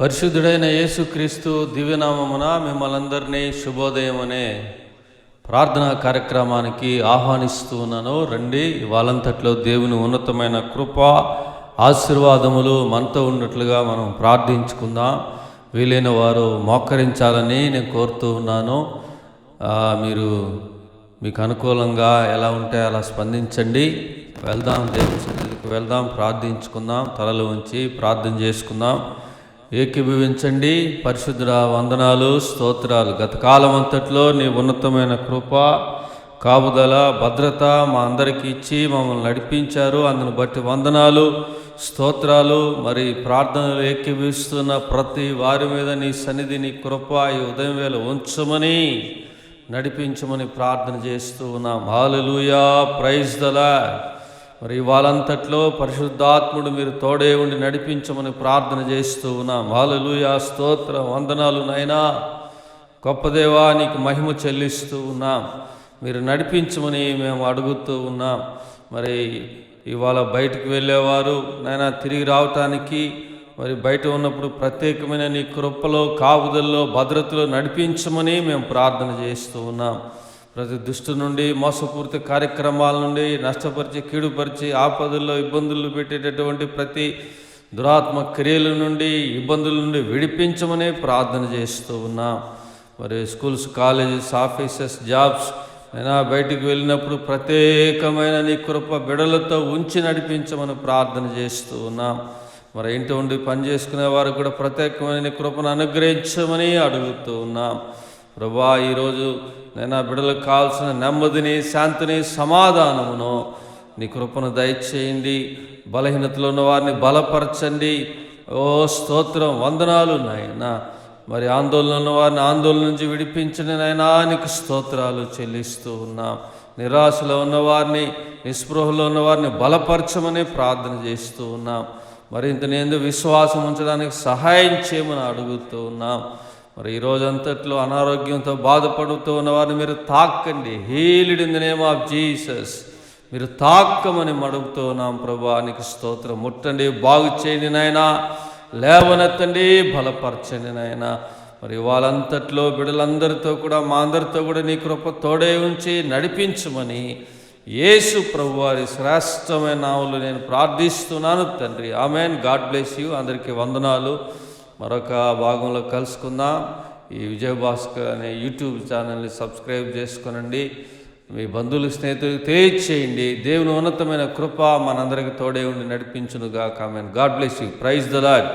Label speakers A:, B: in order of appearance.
A: పరిశుద్ధుడైన యేసుక్రీస్తు దివ్యనామమున మిమ్మల్ందరినీ శుభోదయం అనే ప్రార్థనా కార్యక్రమానికి ఆహ్వానిస్తూ ఉన్నాను. రండి, వాళ్ళంతట్లో దేవుని ఉన్నతమైన కృప ఆశీర్వాదములు మనతో ఉన్నట్లుగా మనం ప్రార్థించుకుందాం. వీలైన వారు మోకరించాలని నేను కోరుతూ ఉన్నాను. మీకు అనుకూలంగా ఎలా ఉంటే అలా స్పందించండి. వెళ్దాం, దేవుని సన్నిధికి వెళ్దాం, ప్రార్థించుకుందాం, తలలు ఉంచి ప్రార్థన చేసుకుందాం. ఏకీభవించండి. పరిశుద్ధుడా, వందనాలు, స్తోత్రాలు. గతకాలం అంతట్లో నీ ఉన్నతమైన కృప, కాపుదల, భద్రత మా అందరికీ ఇచ్చి మమ్మల్ని నడిపించారు. అందును బట్టి వందనాలు, స్తోత్రాలు. మరి ప్రార్థనలు ఏకీభవిస్తున్న ప్రతి వారి మీద నీ సన్నిధి, నీ కృప ఈ ఉదయం వేళ ఉంచమని, నడిపించమని ప్రార్థన చేస్తూ ఉన్నాం. హల్లెలూయా, ప్రైజ్ ద లార్డ్. మరి వాళ్ళంతట్లో పరిశుద్ధాత్ముడు మీరు తోడే ఉండి నడిపించమని ప్రార్థన చేస్తూ ఉన్నాం. హల్లెలూయా, స్తోత్రం, వందనాలు నాయనా. గొప్ప దేవా, నీకు మహిమ చెల్లిస్తూ ఉన్నాం. మీరు నడిపించమని మేము అడుగుతూ ఉన్నాం. మరి ఇవాళ బయటికి వెళ్ళేవారు నాయనా తిరిగి రావటానికి, మరి బయట ఉన్నప్పుడు ప్రత్యేకమైన నీ కృపలో, కాపుదల్లో, భద్రతలో నడిపించమని మేము ప్రార్థన చేస్తూ ఉన్నాం. ప్రతి దుష్టు నుండి, మోసపూరిత కార్యక్రమాల నుండి, నష్టపరిచి, కీడుపరిచి, ఆపదల్లో ఇబ్బందులు పెట్టేటటువంటి ప్రతి దురాత్మ క్రియల నుండి, ఇబ్బందుల నుండి విడిపించమని ప్రార్థన చేస్తూ ఉన్నాం. మరి స్కూల్స్, కాలేజెస్, ఆఫీసెస్, జాబ్స్ అయినా బయటికి వెళ్ళినప్పుడు ప్రత్యేకమైన నీ కృప బిడలతో ఉంచి నడిపించమని ప్రార్థన చేస్తూ ఉన్నాం. మరి ఇంటి ఉండి పని చేసుకునే వారు కూడా ప్రత్యేకమైన నీ కృపను అనుగ్రహించమని అడుగుతూ ఉన్నాం. ప్రభువా, ఈరోజు నేను బిడ్డలకు కావాల్సిన నెమ్మదిని, శాంతిని, సమాధానమును నీ కృపను దయచేయండి. బలహీనతలో ఉన్న వారిని బలపరచండి. ఓ స్తోత్రం, వందనాలు నాయనా. మరి ఆందోళన ఉన్న వారిని ఆందోళన నుంచి విడిపించండి నాయనా. నీకు స్తోత్రాలు చెల్లిస్తూ ఉన్నాం. నిరాశలో ఉన్నవారిని, నిస్పృహలో ఉన్నవారిని బలపరచమని ప్రార్థన చేస్తూ ఉన్నాం. మరింత నేను విశ్వాసం ఉంచడానికి సహాయం చేయమని అడుగుతూ ఉన్నాం. మరి ఈ రోజంతట్లో అనారోగ్యంతో బాధపడుతూ ఉన్న వారిని మీరు తాకండి. Healed in the name of Jesus. మీరు తాకమని అడుగుతూ ఉన్నాం. ప్రభువా, నీకు స్తోత్రం. ముట్టండి, బాగు చేయండి నాయనా. లేవనెత్తండి, బలపరచండి నాయనా. మరి వాళ్ళంతట్లో బిడ్డలందరితో కూడా, మా అందరితో కూడా నీ కృప తోడే ఉంచి నడిపించమని యేసు ప్రభువారి శ్రేష్టమైన నామములో నేను ప్రార్థిస్తున్నాను తండ్రి. ఆమెన్. God bless you. అందరికీ వందనాలు. మరొక భాగంలో కలుసుకుందాం. ఈ విజయభాస్కర్ అనే యూట్యూబ్ ఛానల్ని సబ్స్క్రైబ్ చేసుకొనండి. మీ బంధువులు, స్నేహితులకు తెలియచేయండి. దేవుని ఉన్నతమైన కృప మనందరికీ తోడే ఉండి నడిపించునుగాక. Amen. God bless you. Praise the lord.